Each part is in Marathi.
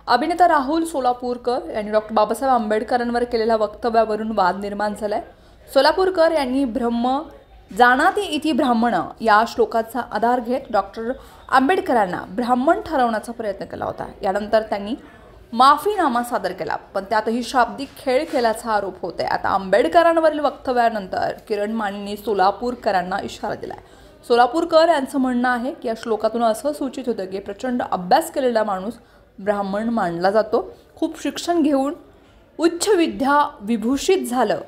अभिनेता राहुल सोलापूरकर यांनी डॉक्टर बाबासाहेब आंबेडकरांवर केलेल्या वक्तव्यावरून वाद निर्माण झालाय। सोलापूरकर यांनी ब्रह्म जानाति इति ब्राह्मण या श्लोकाचा आधार घेत डॉक्टर आंबेडकरांना ब्राह्मण ठरवण्याचा प्रयत्न केला होता। यानंतर त्यांनी माफीनामा सादर केला, पण त्यातही शाब्दिक खेळ केल्याचा आरोप होत आहे। आता आंबेडकरांवरील वक्तव्यानंतर किरण मानेंनी सोलापूरकरांना इशारा दिलाय। सोलापूरकर यांचं म्हणणं आहे की या श्लोकातून असं सूचित होतं की प्रचंड अभ्यास केलेला माणूस ब्राह्मण मानला जातो। खूप शिक्षण घेऊन उच्च विद्या विभूषित झालं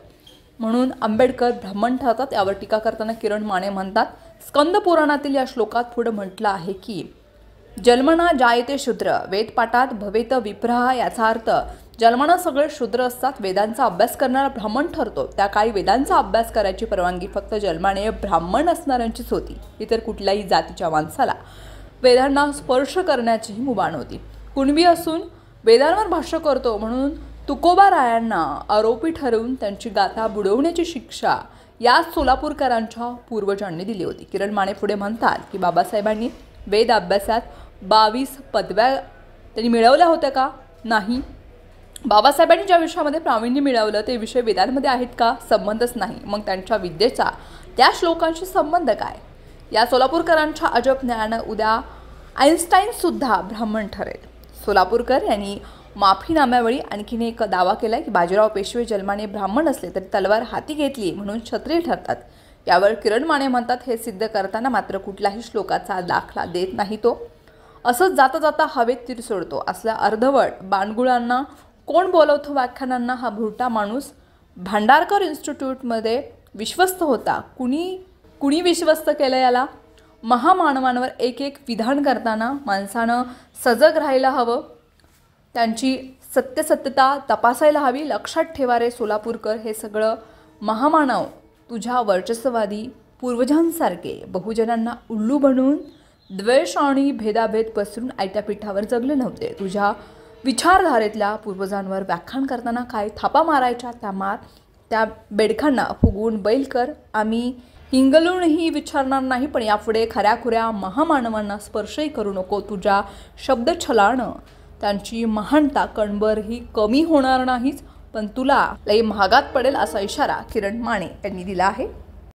म्हणून आंबेडकर ब्राह्मण ठरतात। यावर टीका करताना किरण माने म्हणतात, स्कंद पुराणातील या श्लोकात पुढे म्हटलं आहे की जन्मना जायते शूद्र, वेदपाठात भवेत विप्रहा। याचा अर्थ जन्मना सगळे शूद्र असतात, वेदांचा अभ्यास करणारा ब्राह्मण ठरतो। त्या काळी वेदांचा अभ्यास करायची परवानगी फक्त जन्माने ब्राह्मण असणाऱ्यांचीच होती। इतर कुठल्याही जातीच्या माणसाला वेदांना स्पर्श करण्याचीही मुभा नव्हती। कुणबी असून वेदांवर भाष्य करतो म्हणून तुकोबारायांना आरोपी ठरवून त्यांची गाथा बुडवण्याची शिक्षा या सोलापूरकरांच्या पूर्वजांनी दिली होती। किरण माने पुढे म्हणतात की बाबासाहेबांनी वेद अभ्यासात 22 पदव्या त्यांनी मिळवल्या होत्या का? नाही। बाबासाहेबांनी ज्या विषयामध्ये प्रावीण्य मिळवलं ते विषय वेदांमध्ये आहेत का? संबंधच नाही। मग त्यांच्या विद्येचा त्या श्लोकांशी संबंध काय? या सोलापूरकरांच्या अजब ज्ञानाने उद्या आईन्स्टाईन सुद्धा ब्राह्मण ठरेल। सोलापूरकर यांनी माफीनाम्यावेळी आणखीन एक दावा केला की बाजीराव पेशवे जन्माने ब्राह्मण असले तरी तलवार हाती घेतली म्हणून क्षत्रिय ठरतात। यावर किरण माने म्हणतात, हे सिद्ध करताना मात्र कुठल्याही श्लोकाचा दाखला देत नाही तो। असंच जाता जाता हवेत तीर सोडतो। असल्या अर्धवट बाणगुळांना कोण बोलवतो व्याख्यानांना? हा भुरटा माणूस भांडारकर इन्स्टिट्यूटमध्ये विश्वस्त होता। कुणी विश्वस्त केलं याला? महामानवांवर एक एक विधान करताना माणसानं सजग राहायला हवं, त्यांची सत्यता तपासायला हवी। लक्षात ठेवा रे सोलापूरकर, हे सगळं महामानव तुझ्या वर्चस्ववादी पूर्वजांसारखे बहुजनांना उल्लू बनवून द्वेष आणि भेदाभेद पसरून आयत्या पिठावर जगले नव्हते। तुझ्या विचारधारेतल्या पूर्वजांवर व्याख्यान करताना काय थापा मारायच्या त्या बेडखांना फुगवून बैल कर। आम्ही हिंगलूनही विचारणार नाही, पण यापुढे खऱ्याखुऱ्या महामानवांना स्पर्शही करू नको। तुझ्या शब्दछलानं त्यांची महानता कणभरही कमी होणार नाहीच, पण तुला लई महागात पडेल असा इशारा किरण माने यांनी दिला आहे।